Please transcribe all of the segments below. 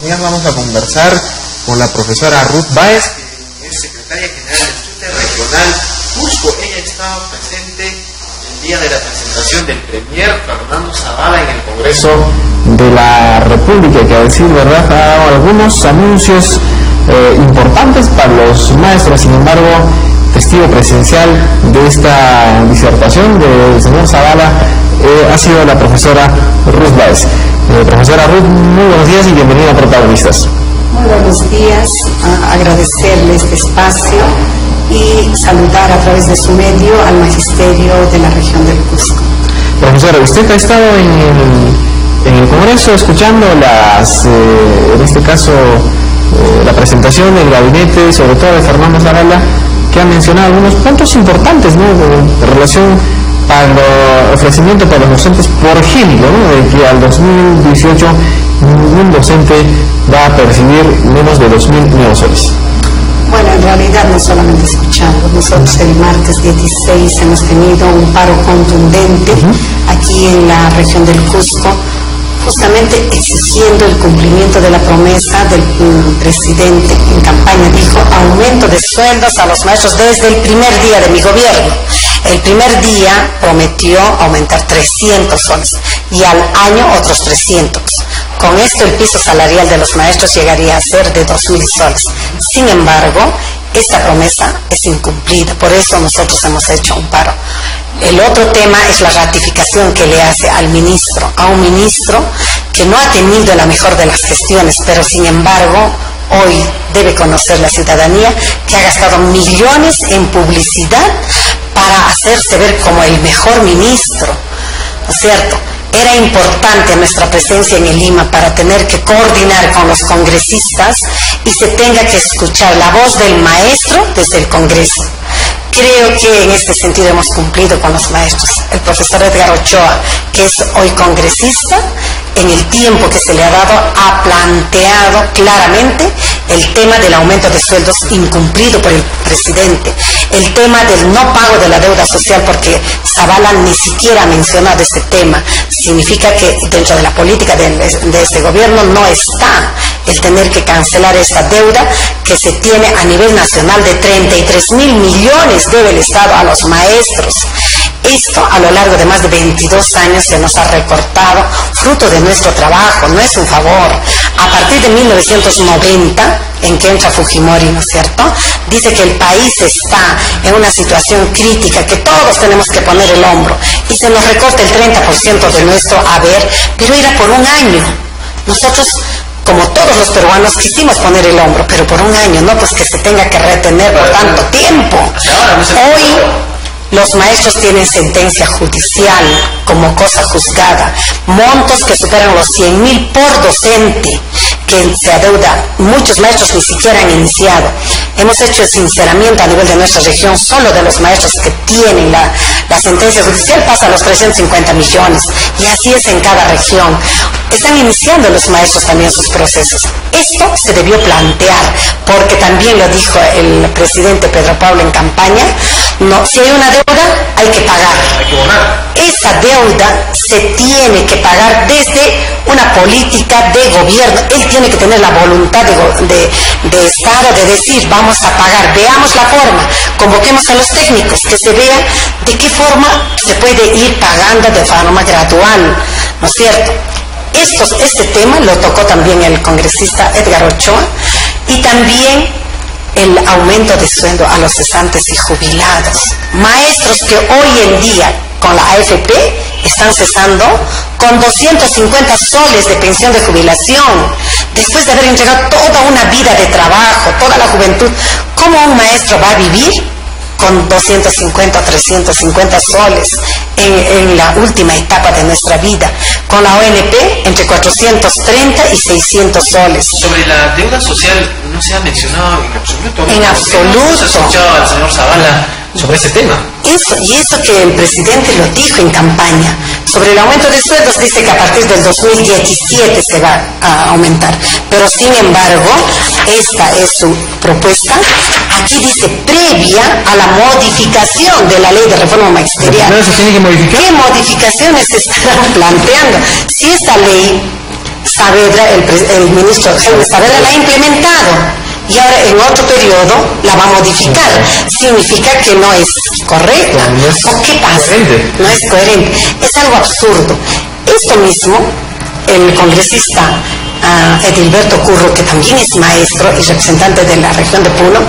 Ya vamos a conversar con la profesora Ruth Báez, que es secretaria general del SUTE regional Cusco. Ella estaba presente el día de la presentación del premier Fernando Zavala en el Congreso de la República, que a decir verdad ha dado algunos anuncios importantes para los maestros. Sin embargo, testigo presencial de esta disertación del señor Zavala ha sido la profesora Ruth Báez. Profesora Ruth, muy buenos días y bienvenida a Protagonistas. Muy buenos días, agradecerle este espacio y saludar a través de su medio al magisterio de la región del Cusco. Profesora, usted ha estado en el Congreso escuchando en este caso, la presentación del gabinete, sobre todo de Fernando Zavala, que ha mencionado algunos puntos importantes, ¿no?, de relación para el ofrecimiento para los docentes, por ejemplo, ¿no?, de que al 2018 ningún docente va a percibir menos de 2.000 nuevos soles. Bueno, en realidad no solamente escuchando, nosotros el martes 16 hemos tenido un paro contundente aquí en la región del Cusco, justamente exigiendo el cumplimiento de la promesa del presidente en campaña. Dijo aumento de sueldos a los maestros desde el primer día de mi gobierno. El primer día prometió aumentar 300 soles y al año otros 300. Con esto el piso salarial de los maestros llegaría a ser de 2.000 soles. Sin embargo, esta promesa es incumplida, por eso nosotros hemos hecho un paro. El otro tema es la ratificación que le hace a un ministro que no ha tenido la mejor de las gestiones, pero sin embargo hoy debe conocer la ciudadanía que ha gastado millones en publicidad para hacerse ver como el mejor ministro, ¿no es cierto? Era importante nuestra presencia en el Lima para tener que coordinar con los congresistas y se tenga que escuchar la voz del maestro desde el Congreso. Creo que en este sentido hemos cumplido con los maestros. El profesor Edgar Ochoa, que es hoy congresista, en el tiempo que se le ha dado, ha planteado claramente el tema del aumento de sueldos incumplido por el presidente, el tema del no pago de la deuda social, porque Zavala ni siquiera ha mencionado este tema. Significa que dentro de la política de este gobierno no está el tener que cancelar esta deuda que se tiene a nivel nacional de 33.000 millones debe el Estado a los maestros. Esto a lo largo de más de 22 años se nos ha recortado, fruto de nuestro trabajo, no es un favor. A partir de 1990, en que entra Fujimori, ¿no es cierto?, dice que el país está en una situación crítica, que todos tenemos que poner el hombro, y se nos recorta el 30% de nuestro haber, pero era por un año. Nosotros, como todos los peruanos, quisimos poner el hombro, pero por un año, no pues que se tenga que retener por tanto tiempo. Hoy los maestros tienen sentencia judicial como cosa juzgada, montos que superan los 100.000 por docente que se adeuda. Muchos maestros ni siquiera han iniciado. Hemos hecho el sinceramiento a nivel de nuestra región, solo de los maestros que tienen la sentencia judicial pasa a los 350 millones, y así es en cada región. Están iniciando los maestros también sus procesos. Esto se debió plantear, porque también lo dijo el presidente Pedro Pablo en campaña, no, si hay una deuda hay que pagar. Hay que borrar. Esa deuda se tiene que pagar desde una política de gobierno. Él tiene que tener la voluntad de Estado de decir vamos a pagar, veamos la forma, convoquemos a los técnicos, que se vea de qué forma se puede ir pagando de forma gradual, ¿no es cierto? Este tema lo tocó también el congresista Edgar Ochoa, y también el aumento de sueldo a los cesantes y jubilados. Maestros que hoy en día con la AFP están cesando con 250 soles de pensión de jubilación, después de haber entregado toda una vida de trabajo, toda la juventud. ¿Cómo un maestro va a vivir con 250 o 350 soles en la última etapa de nuestra vida? Con la ONP entre 430 y 600 soles. Sobre la deuda social no se ha mencionado en absoluto. En absoluto. No se ha escuchado al señor Zavala sobre ese tema. Eso que el presidente lo dijo en campaña. Sobre el aumento de sueldos dice que a partir del 2017 se va a aumentar. Pero sin embargo, esta es su propuesta. Aquí dice previa a la modificación de la ley de reforma magisterial. ¿Se tiene que modificar? ¿Qué modificaciones se estarán planteando? Si esta ley Saavedra, el ministro Jaime Saavedra la ha implementado y ahora en otro periodo la va a modificar. Significa que no es correcta. ¿O qué pasa? No es coherente. Es algo absurdo. Esto mismo, el congresista Edilberto Curro, que también es maestro y representante de la región de Puno,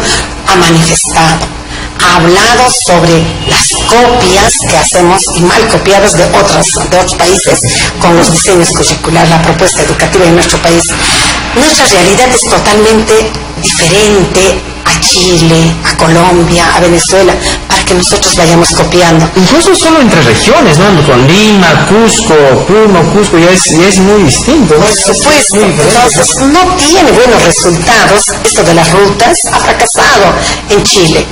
ha manifestado. Ha hablado sobre las copias que hacemos y mal copiadas de otros países con los diseños curriculares, la propuesta educativa en nuestro país. Nuestra realidad es totalmente diferente a Chile, a Colombia, a Venezuela, para que nosotros vayamos copiando. Incluso solo entre regiones, ¿no? Con Lima, Cusco, Puno, Cusco, ya es muy distinto, ¿no? Por supuesto. Entonces, no tiene buenos resultados. Esto de las rutas ha fracasado en Chile.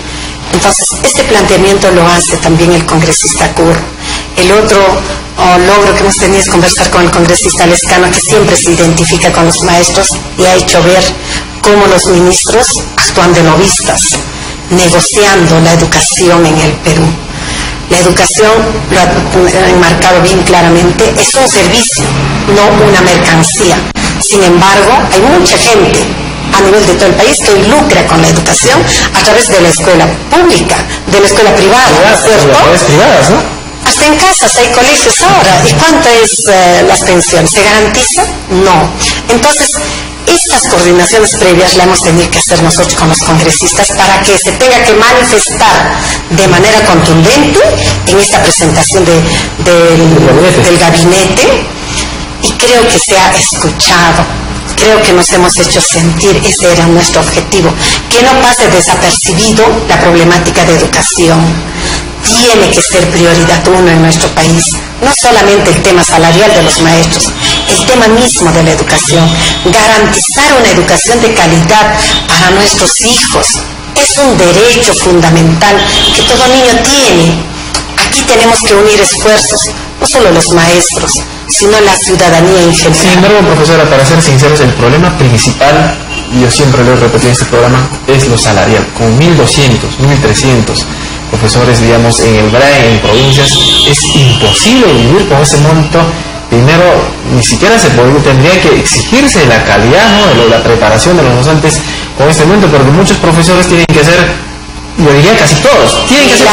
Entonces, este planteamiento lo hace también el congresista Curro. El otro logro que hemos tenido es conversar con el congresista Lescano, que siempre se identifica con los maestros y ha hecho ver cómo los ministros actúan de lobistas, negociando la educación en el Perú. La educación, lo ha enmarcado bien claramente, es un servicio, no una mercancía. Sin embargo, hay mucha gente a nivel de todo el país que lucra con la educación a través de la escuela pública, de la escuela privada, ¿no es cierto? Las privadas, ¿no? Hasta en casas hay colegios ahora. ¿Y cuánto es las pensiones? ¿Se garantiza? No. Entonces, estas coordinaciones previas las hemos tenido que hacer nosotros con los congresistas para que se tenga que manifestar de manera contundente en esta presentación del gabinete, y creo que se ha escuchado. Creo que nos hemos hecho sentir, ese era nuestro objetivo, que no pase desapercibido la problemática de educación. Tiene que ser prioridad uno en nuestro país, no solamente el tema salarial de los maestros, el tema mismo de la educación, garantizar una educación de calidad para nuestros hijos. Es un derecho fundamental que todo niño tiene. Aquí tenemos que unir esfuerzos, no solo los maestros, sino la ciudadanía en general. Sin embargo, profesora, para ser sinceros, el problema principal, y yo siempre lo he repetido en este programa, es lo salarial. Con 1.200, 1.300 profesores, digamos, en el BRAE, en provincias, es imposible vivir con ese monto. Primero, ni siquiera tendría que exigirse la calidad, ¿no?, de la preparación de los docentes con este monto, porque muchos profesores tienen que hacer, yo diría casi todos, tienen que hacer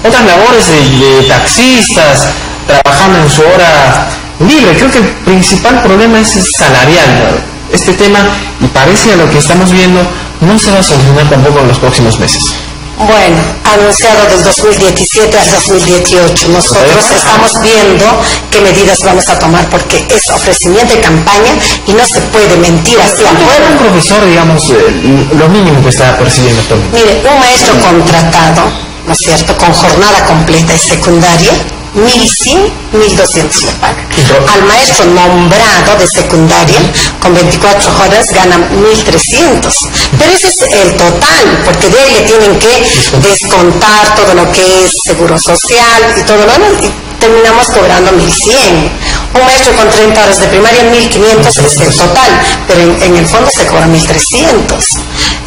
otras labores de taxistas, trabajando en su hora libre. Creo que el principal problema es salarial, ¿no? Este tema, y parece a lo que estamos viendo, no se va a solucionar tampoco en los próximos meses. Bueno, anunciado del 2017 al 2018, nosotros estamos viendo qué medidas vamos a tomar, porque es ofrecimiento de campaña y no se puede mentir así al pueblo. Un profesor, digamos, lo mínimo que está percibiendo actualmente? Mire, un maestro contratado, ¿no es cierto?, con jornada completa y secundaria, 1.100, 1.200 le pagan. Al maestro nombrado de secundaria, con 24 horas, gana 1.300. Pero ese es el total, porque de ahí le tienen que descontar todo lo que es seguro social y todo lo demás, y terminamos cobrando 1.100. Un maestro con 30 horas de primaria, 1.500 es el total, pero en el fondo se cobra 1.300.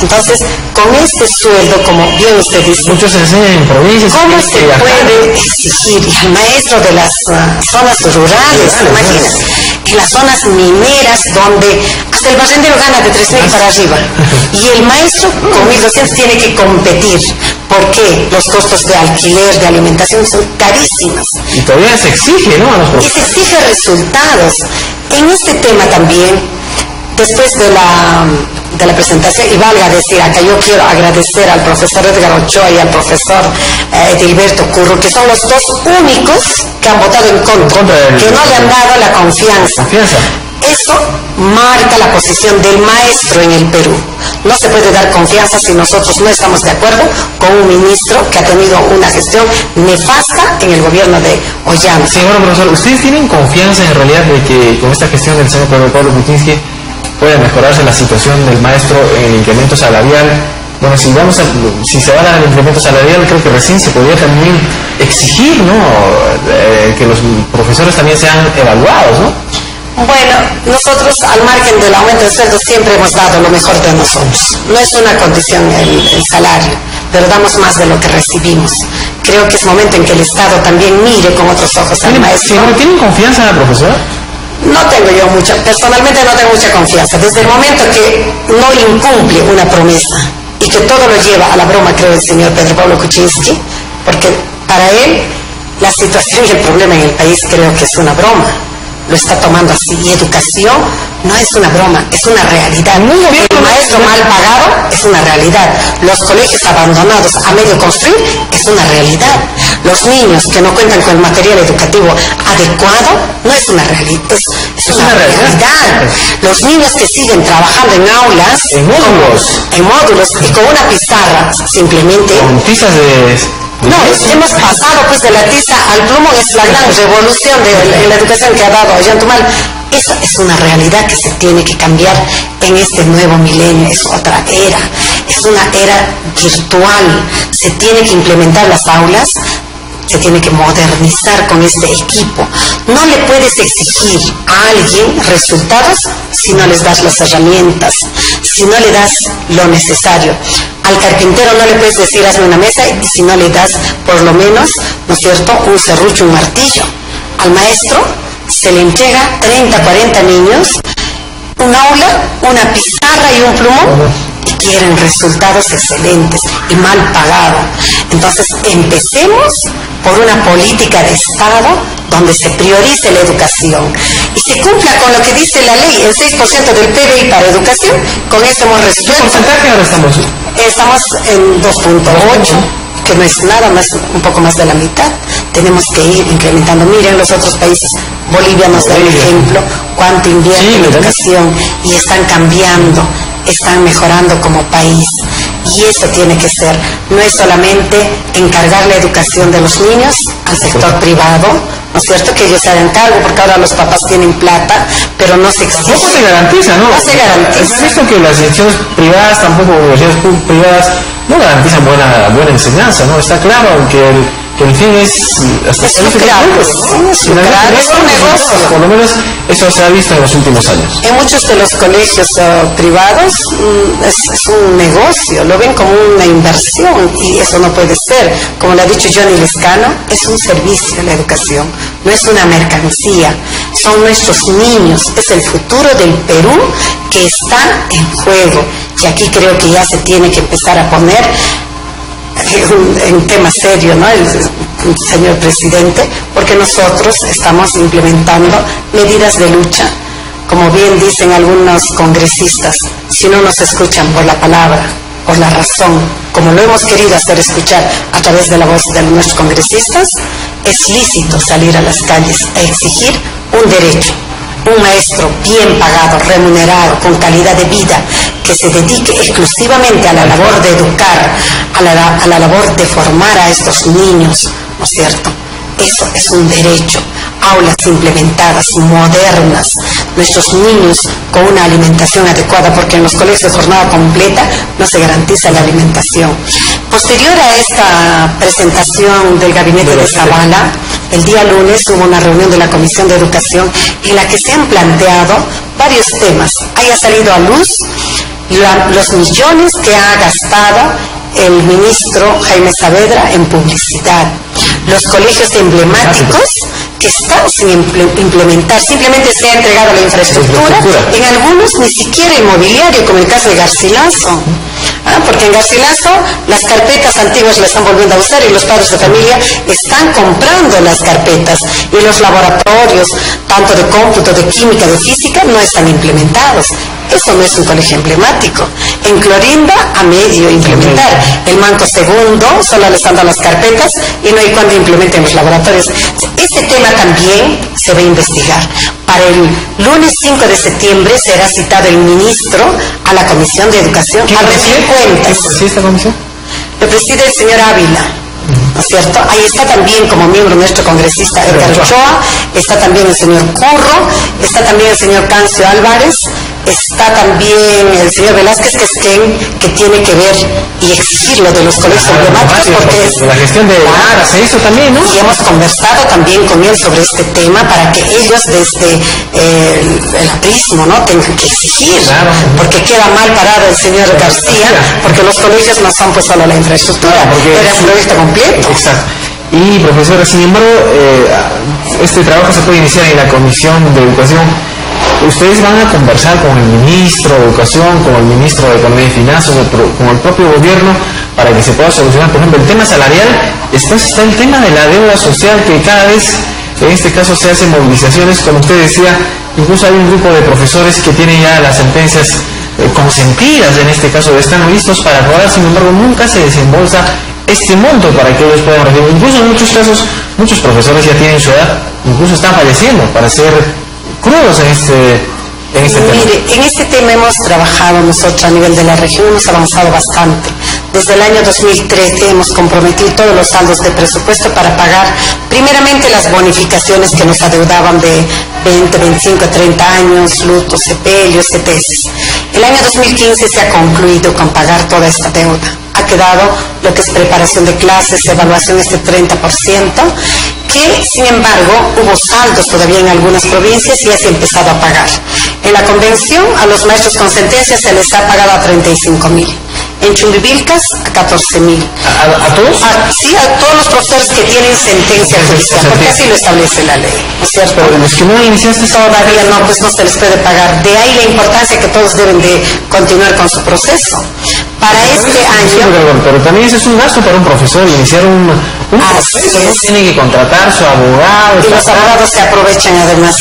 Entonces, con este sueldo, como bien usted dice, muchos se enseñan en provincias. ¿Cómo se puede exigir? Y al maestro de las zonas rurales, imagínate, en las zonas mineras, donde hasta el barrendero gana de 3.000 para arriba, y el maestro con 1.200 tiene que competir, porque los costos de alquiler, de alimentación son carísimos. Y todavía se exige, ¿no?, a los profesores. Y se exige resultados. En este tema también, después de la presentación, y valga decir acá, yo quiero agradecer al profesor Edgar Ochoa y al profesor Edilberto Curro, que son los dos únicos que han votado en contra, que no le han dado la confianza. Eso marca la posición del maestro en el Perú. No se puede dar confianza si nosotros no estamos de acuerdo con un ministro que ha tenido una gestión nefasta en el gobierno de Ollanta. Sí, bueno, profesor, ¿ustedes tienen confianza en realidad de que con esta gestión del señor Pablo Kuczynski puede mejorarse la situación del maestro en el incremento salarial? Bueno, si se va a dar el incremento salarial, creo que recién se podría también exigir, ¿no?, que los profesores también sean evaluados, ¿no? Bueno, nosotros al margen del aumento de sueldo siempre hemos dado lo mejor de nosotros. No es una condición el salario, pero damos más de lo que recibimos. Creo que es momento en que el Estado también mire con otros ojos al maestro. ¿Tienen confianza en la profesora? Personalmente no tengo mucha confianza. Desde el momento que no incumple una promesa y que todo lo lleva a la broma, creo, el señor Pedro Pablo Kuczynski, porque para él la situación y el problema en el país creo que es una broma. Lo está tomando así. Y educación no es una broma, es una realidad. El maestro mal pagado es una realidad. Los colegios abandonados a medio construir es una realidad. Los niños que no cuentan con el material educativo adecuado no es una realidad, es una realidad. Los niños que siguen trabajando en aulas, en módulos y con una pizarra simplemente. Con tizas No, hemos pasado pues de la tiza al plumón, es la gran revolución de la educación que ha dado Ollantumal. Esa es una realidad que se tiene que cambiar en este nuevo milenio, es otra era, es una era virtual, se tiene que implementar las aulas, se tiene que modernizar con este equipo. No le puedes exigir a alguien resultados si no les das las herramientas, si no le das lo necesario. Al carpintero no le puedes decir hazme una mesa y si no le das por lo menos, ¿no es cierto?, un serrucho, un martillo. Al maestro se le entrega 30, 40 niños, un aula, una pizarra y un plumón y quieren resultados excelentes y mal pagado. Entonces empecemos por una política de Estado donde se priorice la educación y se cumpla con lo que dice la ley, el 6% del PBI para educación. Con eso hemos resuelto. ¿Qué porcentaje ahora estamos? Estamos en 2.8, que no es nada más, un poco más de la mitad. Tenemos que ir incrementando. Miren los otros países, Bolivia nos da el ejemplo, cuánto invierte en educación y están cambiando, están mejorando como país. Y eso tiene que ser, no es solamente encargar la educación de los niños al sector privado, ¿no es cierto?, que ellos se hagan cargo, porque ahora los papás tienen plata, pero no se exige. Tampoco se garantiza, ¿no? No se garantiza. He visto que las instituciones privadas, tampoco universidades privadas, no garantizan buena enseñanza, ¿no? Está claro que el fin es hasta es un negocio. Por lo menos eso se ha visto en los últimos años. En muchos de los colegios privados es un negocio, lo ven como una inversión y eso no puede ser. Como lo ha dicho Johnny Lescano, es un servicio la educación, no es una mercancía, son nuestros niños, es el futuro del Perú que está en juego y aquí creo que ya se tiene que empezar a poner en tema serio, ¿no?, el señor presidente, porque nosotros estamos implementando medidas de lucha, como bien dicen algunos congresistas, si no nos escuchan por la palabra, por la razón, como lo hemos querido hacer escuchar a través de la voz de nuestros congresistas, es lícito salir a las calles a exigir un derecho. Un maestro bien pagado, remunerado, con calidad de vida, que se dedique exclusivamente a la labor de educar, a la labor de formar a estos niños, ¿no es cierto? Eso es un derecho. Aulas implementadas, modernas, nuestros niños con una alimentación adecuada, porque en los colegios de jornada completa no se garantiza la alimentación. Posterior a esta presentación del gabinete de Zavala, el día lunes hubo una reunión de la Comisión de Educación en la que se han planteado varios temas. Haya salido a luz los millones que ha gastado el ministro Jaime Saavedra en publicidad, los colegios emblemáticos que están sin implementar, simplemente se ha entregado la infraestructura, en algunos ni siquiera inmobiliario, como el caso de Garcilaso. Porque en Garcilaso las carpetas antiguas las están volviendo a usar y los padres de familia están comprando las carpetas y los laboratorios, tanto de cómputo, de química, de física, no están implementados. Eso no es un colegio emblemático. En Clorinda, a medio implementar. El Manco Segundo, solo le están dando las carpetas y no hay cuando implementen los laboratorios. Este tema también se va a investigar. Para el lunes 5 de septiembre será citado el ministro a la Comisión de Educación a rendir cuentas. ¿Sí esta comisión? Lo preside el señor Ávila, ¿no es cierto? Ahí está también como miembro nuestro congresista Edgar Ochoa, está también el señor Curro, está también el señor Cancio Álvarez, está también el señor Velázquez, que es quien que tiene que ver y exigir lo de los colegios emblemáticos, porque es la gestión de ARA se hizo también, ¿no? Y hemos conversado también con él sobre este tema para que ellos desde el aprismo, ¿no?, tengan que exigir, porque queda mal parado el señor García, porque los colegios no son pues solo la infraestructura, era un proyecto completo. Exacto. Y profesora, sin embargo, este trabajo se puede iniciar en la Comisión de Educación. Ustedes van a conversar con el ministro de Educación, con el ministro de Economía y Finanzas, con el propio gobierno, para que se pueda solucionar, por ejemplo, el tema salarial. Después está el tema de la deuda social, que cada vez, en este caso, se hacen movilizaciones, como usted decía. Incluso hay un grupo de profesores que tienen ya las sentencias consentidas, en este caso, están listos para cobrar. Sin embargo, nunca se desembolsa este monto para que ellos puedan recibir. Incluso en muchos casos, muchos profesores ya tienen su edad, incluso están falleciendo, para ser crudos en este tema. Mire, en este tema hemos trabajado nosotros a nivel de la región, hemos avanzado bastante. Desde el año 2013 hemos comprometido todos los saldos de presupuesto para pagar primeramente las bonificaciones que nos adeudaban de 20, 25, 30 años, lutos, sepelios, ETS. El año 2015 se ha concluido con pagar toda esta deuda. Ha quedado lo que es preparación de clases, evaluación este 30%, que sin embargo hubo saldos todavía en algunas provincias y ya se ha empezado a pagar. En la convención a los maestros con sentencia se les ha pagado a 35.000. En Chumbivilcas a 14.000. ¿A todos? Sí, a todos los profesores que tienen sentencia judicial, porque así lo establece la ley, ¿no es cierto? Pero los que no iniciaste todavía no, pues no se les puede pagar. De ahí la importancia que todos deben de continuar con su proceso. Para este año... Pero también ese es un gasto para un profesor, iniciar un proceso, tiene que contratar su abogado. Y los abogados se aprovechan además.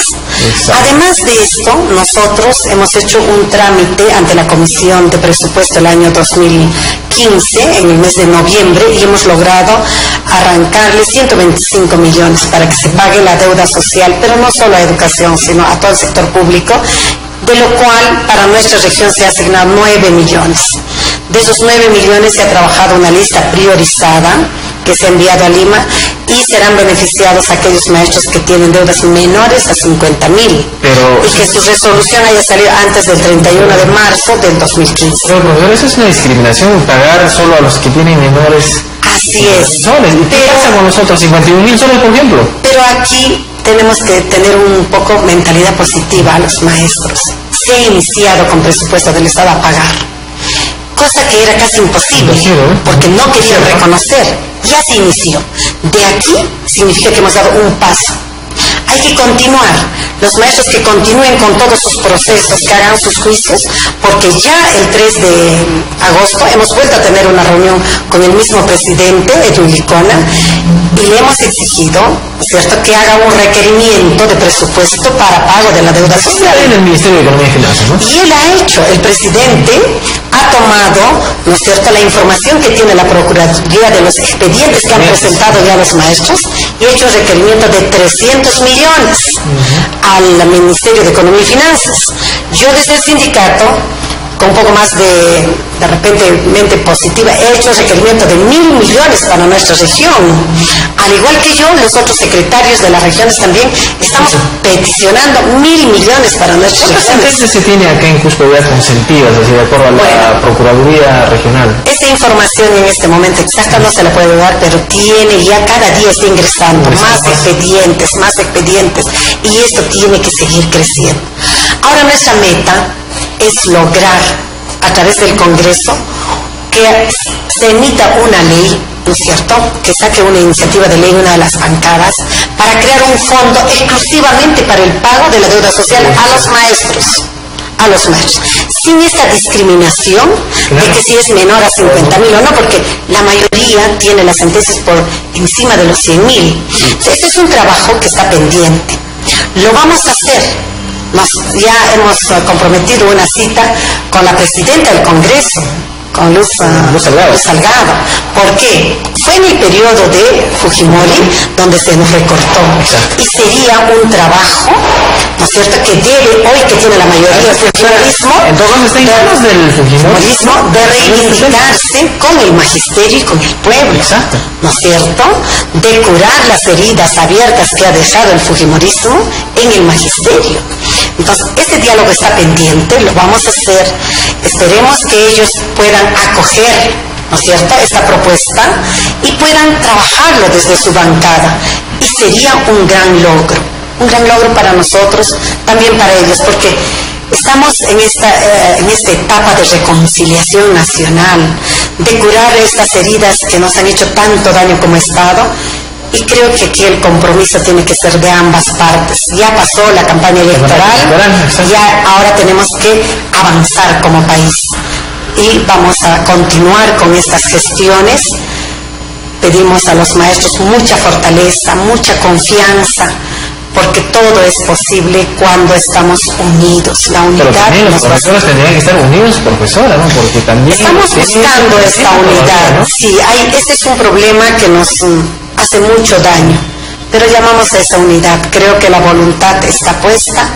Exacto. Además de esto, nosotros hemos hecho un trámite ante la Comisión de Presupuesto el año 2015, en el mes de noviembre, y hemos logrado arrancarle 125 millones para que se pague la deuda social, pero no solo a educación, sino a todo el sector público, de lo cual para nuestra región se ha asignado 9 millones. De esos 9 millones se ha trabajado una lista priorizada que se ha enviado a Lima y serán beneficiados aquellos maestros que tienen deudas menores a 50.000 y que su resolución haya salido antes del 31 de marzo del 2015. Pero profesor, eso es una discriminación, pagar solo a los que tienen menores. Así es. Soles. ¿Y qué pasa con nosotros, 51.000 soles, por ejemplo? Pero aquí tenemos que tener un poco mentalidad positiva a los maestros. Se ha iniciado con presupuesto del Estado a pagar, cosa que era casi imposible, porque no querían reconocer. Ya se inició. De aquí significa que hemos dado un paso. Hay que continuar. Los maestros que continúen con todos sus procesos, que hagan sus juicios, porque ya el 3 de agosto hemos vuelto a tener una reunión con el mismo presidente, Edwin Licona, y le hemos exigido, ¿cierto?, que haga un requerimiento de presupuesto para pago de la deuda social. En el Ministerio de Economía y Finanzas, ¿no? Y él ha hecho, el presidente ha tomado, ¿no es cierto?, la información que tiene la Procuraduría de los expedientes que han presentado ya los maestros y ha hecho un requerimiento de 300 millones al Ministerio de Economía y Finanzas. Yo desde el sindicato, con un poco más de repente mente positiva, he hecho requerimiento de 1.000 millones para nuestra región. Al igual que yo, los otros secretarios de las regiones también estamos peticionando 1.000 millones para nuestras regiones. ¿Cuántas sentencias se tiene acá en Cusco ya consentidas, así de acuerdo a la Procuraduría Regional? Esta información en este momento exacta no se la puede dar, pero tiene ya cada día está ingresando más expedientes, y esto tiene que seguir creciendo. Ahora nuestra meta es lograr a través del Congreso que se emita una ley, ¿no es cierto?, que saque una iniciativa de ley, una de las bancadas, para crear un fondo exclusivamente para el pago de la deuda social a los maestros, sin esta discriminación de que si es menor a 50.000 o no, porque la mayoría tiene las sentencias por encima de los 100.000. Este es un trabajo que está pendiente. Lo vamos a hacer. Ya hemos comprometido una cita con la presidenta del Congreso, con Luz Salgado. ¿Por qué? Fue en el periodo de Fujimori donde se nos recortó. Y sería un trabajo, ¿no es cierto?, que debe, hoy que tiene la mayoría del fujimorismo, de reivindicarse con el magisterio y con el pueblo, ¿no es cierto?, de curar las heridas abiertas que ha dejado el fujimorismo en el magisterio. Entonces, este diálogo está pendiente, lo vamos a hacer. Esperemos que ellos puedan acoger, ¿no es cierto?, esta propuesta y puedan trabajarlo desde su bancada. Y sería un gran logro para nosotros, también para ellos, porque estamos en esta etapa de reconciliación nacional, de curar estas heridas que nos han hecho tanto daño como Estado. y creo que aquí el compromiso tiene que ser de ambas partes. Ya pasó la campaña electoral, ya ahora tenemos que avanzar como país y vamos a continuar con estas gestiones. Pedimos a los maestros mucha fortaleza, mucha confianza, porque todo es posible cuando estamos unidos. La unidad. Pero también los profesores tendrían que estar unidos, profesora, ¿no? Porque también estamos buscando esta unidad. ¿No? Sí, este es un problema que nos hace mucho daño, pero llamamos a esa unidad. Creo que la voluntad está puesta.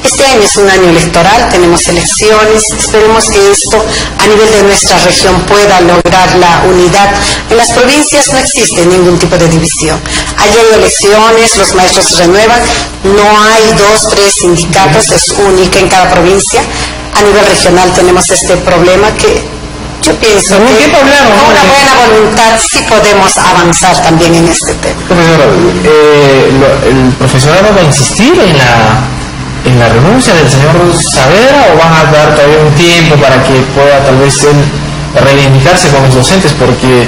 Este año es un año electoral, tenemos elecciones, esperemos que esto a nivel de nuestra región pueda lograr la unidad. En las provincias no existe ningún tipo de división. Allí hay elecciones, los maestros se renuevan, no hay 2, 3 sindicatos, es única en cada provincia. A nivel regional tenemos este problema que yo pienso que con una buena voluntad sí podemos avanzar también en este tema. Profesora, ¿el profesorado va a insistir en la renuncia del señor Saavedra o van a dar todavía un tiempo para que pueda tal vez él reivindicarse con los docentes? Porque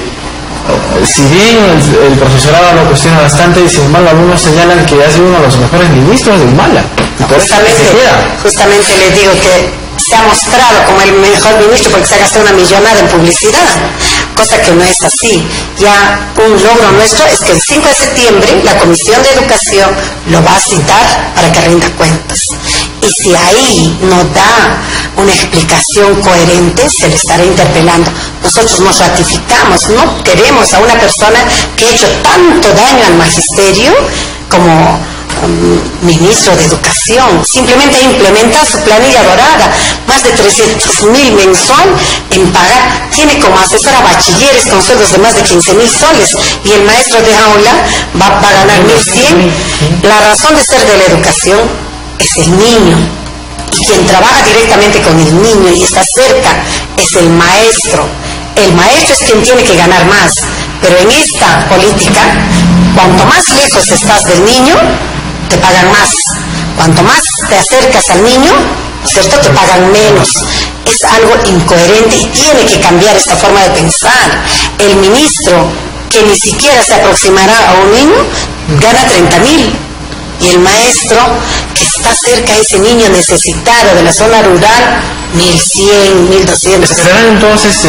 si bien el profesorado lo cuestiona bastante, y sin embargo algunos señalan que ha sido uno de los mejores ministros del Mala. Justamente le digo que se ha mostrado como el mejor ministro porque se ha gastado una millonada en publicidad, cosa que no es así. Ya un logro nuestro es que el 5 de septiembre la Comisión de Educación lo va a citar para que rinda cuentas. Y si ahí no da una explicación coherente, se le estará interpelando. Nosotros nos ratificamos, no queremos a una persona que ha hecho tanto daño al magisterio como ministro de Educación. Simplemente implementa su planilla dorada, más de 300.000 mensual en pagar. Tiene como asesor a bachilleres con sueldos de más de 15.000 soles y el maestro de aula va a ganar 1.100. La razón de ser de la educación es el niño, y quien trabaja directamente con el niño y está cerca es el maestro. El maestro es quien tiene que ganar más, pero en esta política, cuanto más lejos estás del niño, te pagan más. Cuanto más te acercas al niño, ¿cierto?, te pagan menos. Es algo incoherente y tiene que cambiar esta forma de pensar. El ministro que ni siquiera se aproximará a un niño gana 30.000, y el maestro que está cerca a ese niño necesitado de la zona rural, 1.100, 1.200. ¿Esperarán entonces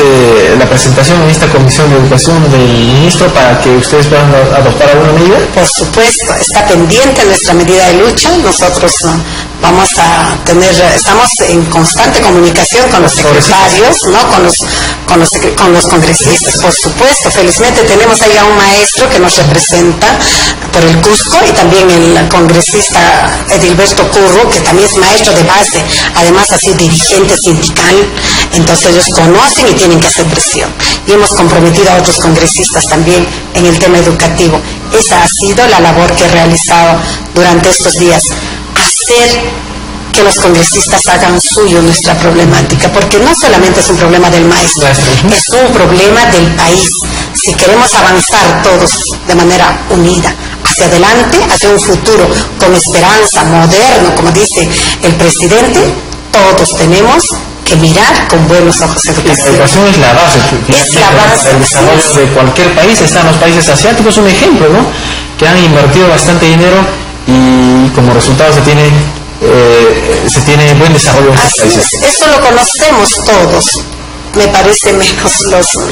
la presentación en esta Comisión de Educación del ministro para que ustedes puedan adoptar alguna medida? Por supuesto, está pendiente nuestra medida de lucha. Nosotros vamos a estamos en constante comunicación con los secretarios, ¿no? con los congresistas, por supuesto. Felizmente tenemos ahí a un maestro que nos representa por el Cusco, y también el congresista Edilberto Curro, que también es maestro de base, además ha sido dirigente sindical. Entonces ellos conocen y tienen que hacer presión, y hemos comprometido a otros congresistas también en el tema educativo. Esa ha sido la labor que he realizado durante estos días, hacer que los congresistas hagan suyo nuestra problemática, porque no solamente es un problema del maestro, es un problema del país. Si queremos avanzar todos de manera unida hacia adelante, hacia un futuro con esperanza, moderno, como dice el presidente, todos tenemos que mirar con buenos ojos a educación. La educación es la base. Es la base. El desarrollo de cualquier país. Están los países asiáticos, un ejemplo, ¿no?, que han invertido bastante dinero y como resultado se tiene buen desarrollo en estos países. Eso lo conocemos todos. Me parece menos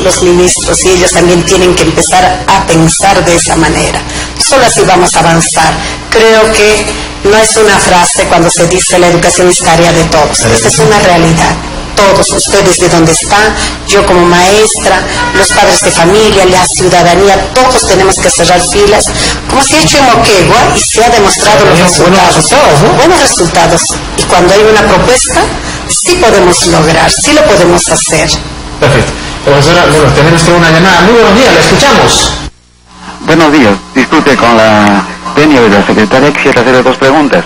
los ministros, y ellos también tienen que empezar a pensar de esa manera. Solo así vamos a avanzar. Creo que no es una frase cuando se dice la educación es tarea de todos. Esta es una realidad. Todos ustedes de donde están, yo como maestra, los padres de familia, la ciudadanía, todos tenemos que cerrar filas, como se ha hecho en Moquegua y se ha demostrado los resultados, ¿no? Buenos resultados. Y cuando hay una propuesta, sí podemos lograr, sí lo podemos hacer. Perfecto. Profesora, bueno, tenemos una llamada. Muy buenos días, la escuchamos. Buenos días. Disculpe, con la venia de la secretaria quisiera hacerle 2 preguntas.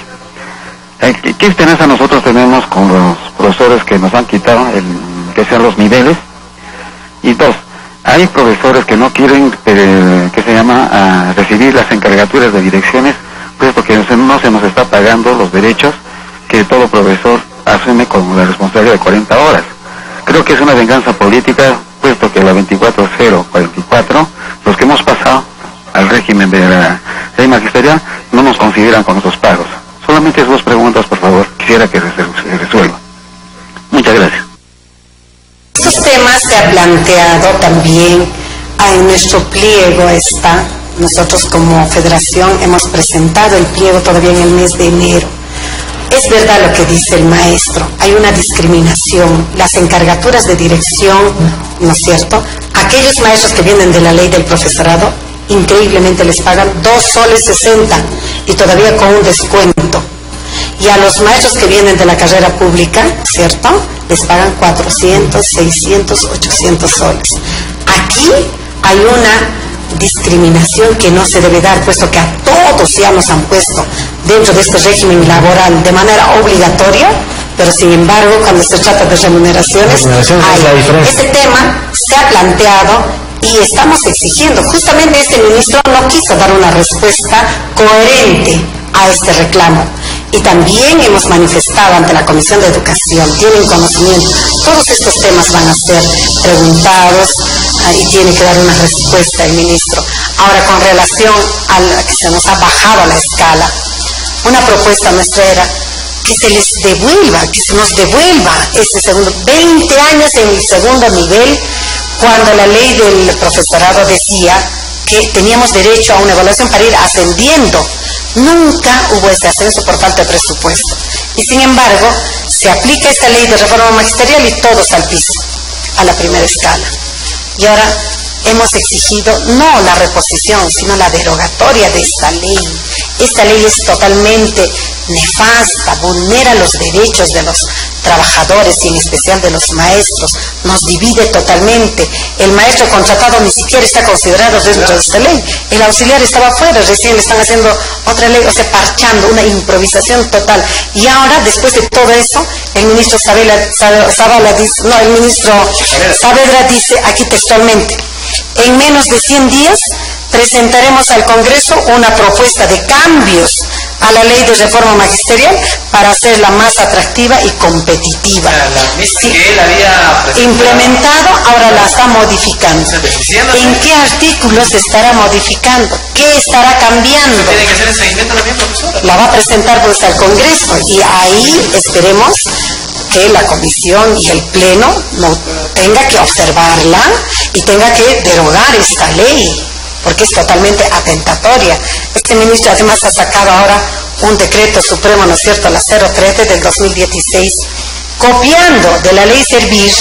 ¿Qué esperanza nosotros tenemos con los profesores que nos han quitado que sean los niveles? Y 2, hay profesores que no quieren recibir las encargaturas de direcciones, puesto que no se nos está pagando los derechos que todo profesor asume con la responsabilidad de 40 horas. Creo que es una venganza política, puesto que la 24044, los que hemos pasado al régimen de la ley magisterial, no nos consideran con esos pagos. Solamente esas 2 preguntas, por favor, quisiera que se resuelva. Muchas gracias. Estos temas se ha planteado también en nuestro pliego. Nosotros como federación hemos presentado el pliego todavía en el mes de enero. Es verdad lo que dice el maestro, hay una discriminación. Las encargaturas de dirección, ¿no es cierto? Aquellos maestros que vienen de la ley del profesorado, increíblemente les pagan 2 soles 60 y todavía con un descuento. Y a los maestros que vienen de la carrera pública, ¿cierto?, les pagan 400, 600, 800 soles. Aquí hay una discriminación que no se debe dar, puesto que a todos ya nos han puesto dentro de este régimen laboral de manera obligatoria, pero sin embargo cuando se trata de remuneraciones, este tema se ha planteado y estamos exigiendo. Justamente este ministro no quiso dar una respuesta coherente a este reclamo. Y también hemos manifestado ante la Comisión de Educación, tienen conocimiento, todos estos temas van a ser preguntados y tiene que dar una respuesta el ministro. Ahora, con relación a la que se nos ha bajado la escala, una propuesta nuestra era que se les devuelva, que se nos devuelva ese segundo, 20 años en el segundo nivel, cuando la ley del profesorado decía que teníamos derecho a una evaluación para ir ascendiendo. Nunca hubo ese ascenso por falta de presupuesto. Y sin embargo, se aplica esta ley de reforma magisterial y todos al piso, a la primera escala. Y ahora hemos exigido no la reposición, sino la derogatoria de esta ley. Esta ley es totalmente nefasta, vulnera los derechos de los trabajadores y en especial de los maestros, nos divide totalmente. El maestro contratado ni siquiera está considerado dentro de esta ley, el auxiliar estaba afuera, recién le están haciendo otra ley, o sea, parchando, una improvisación total. Y ahora, después de todo eso, el ministro Saavedra dice aquí textualmente: en menos de 100 días presentaremos al Congreso una propuesta de cambios a la ley de reforma magisterial para hacerla más atractiva y competitiva. La misma que él había implementado, ahora la está modificando. ¿En qué artículos se estará modificando? ¿Qué estará cambiando? Tiene que hacer el seguimiento también, profesora. La va a presentar pues al Congreso y ahí esperemos que la comisión y el pleno no tenga que observarla y tenga que derogar esta ley, porque es totalmente atentatoria. Este ministro además ha sacado ahora un decreto supremo, ¿no es cierto?, la 013 del 2016, copiando de la ley Servir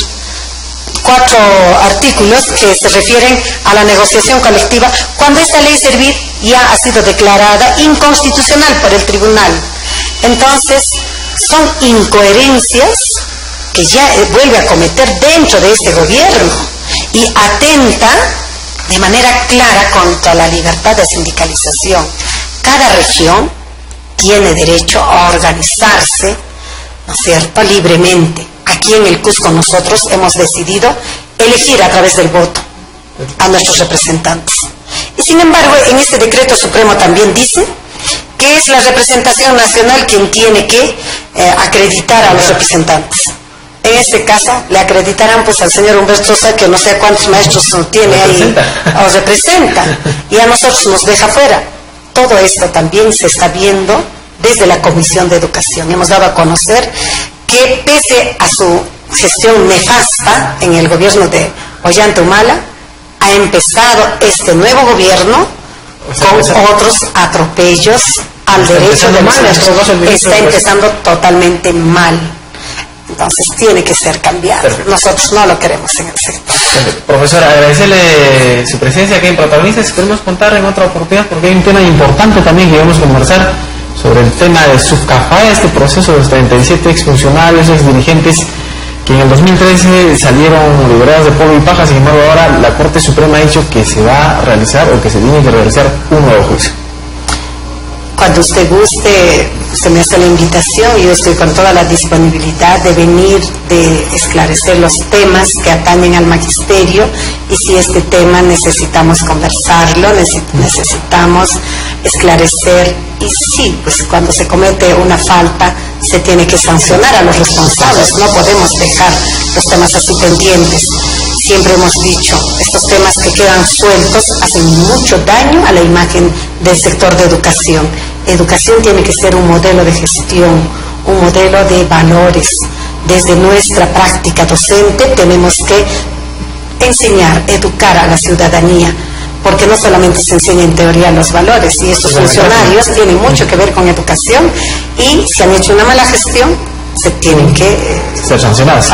4 artículos que se refieren a la negociación colectiva, cuando esta ley Servir ya ha sido declarada inconstitucional por el tribunal. Entonces, son incoherencias que ya vuelve a cometer dentro de este gobierno y atenta de manera clara contra la libertad de sindicalización. Cada región tiene derecho a organizarse, ¿no es cierto?, libremente. Aquí en el Cusco nosotros hemos decidido elegir a través del voto a nuestros representantes. Y sin embargo, en este decreto supremo también dice que es la representación nacional quien tiene que acreditar a los representantes. En este caso, le acreditarán pues al señor Humberto Sosa, que no sé cuántos maestros tiene ahí, o representa, y a nosotros nos deja fuera. Todo esto también se está viendo desde la Comisión de Educación. Hemos dado a conocer que pese a su gestión nefasta en el gobierno de Ollanta Humala, ha empezado este nuevo gobierno con otros atropellos al derecho de los maestros. Está empezando totalmente mal. Entonces tiene que ser cambiado. Perfecto. Nosotros no lo queremos en el sector. Profesora, agradecerle su presencia aquí en Protagonistas. Queremos contar en otra oportunidad porque hay un tema importante también que debemos conversar sobre el tema de Subcafae, este proceso de los 37 exfuncionarios, exdirigentes que en el 2013 salieron liberados de polvo y paja. Sin embargo, ahora la Corte Suprema ha dicho que se va a realizar o que se tiene que realizar un nuevo juicio. Cuando usted guste, usted me hace la invitación y yo estoy con toda la disponibilidad de venir, de esclarecer los temas que atañen al magisterio, y si este tema necesitamos conversarlo, necesitamos esclarecer, y sí, pues cuando se comete una falta se tiene que sancionar a los responsables, no podemos dejar los temas así pendientes. siempre hemos dicho, estos temas que quedan sueltos hacen mucho daño a la imagen del sector de educación. Educación tiene que ser un modelo de gestión, un modelo de valores. Desde nuestra práctica docente tenemos que enseñar, educar a la ciudadanía, porque no solamente se enseña en teoría los valores, y estos funcionarios tienen mucho que ver con educación, y si han hecho una mala gestión, se tienen que ser sancionados.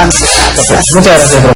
Muchas gracias.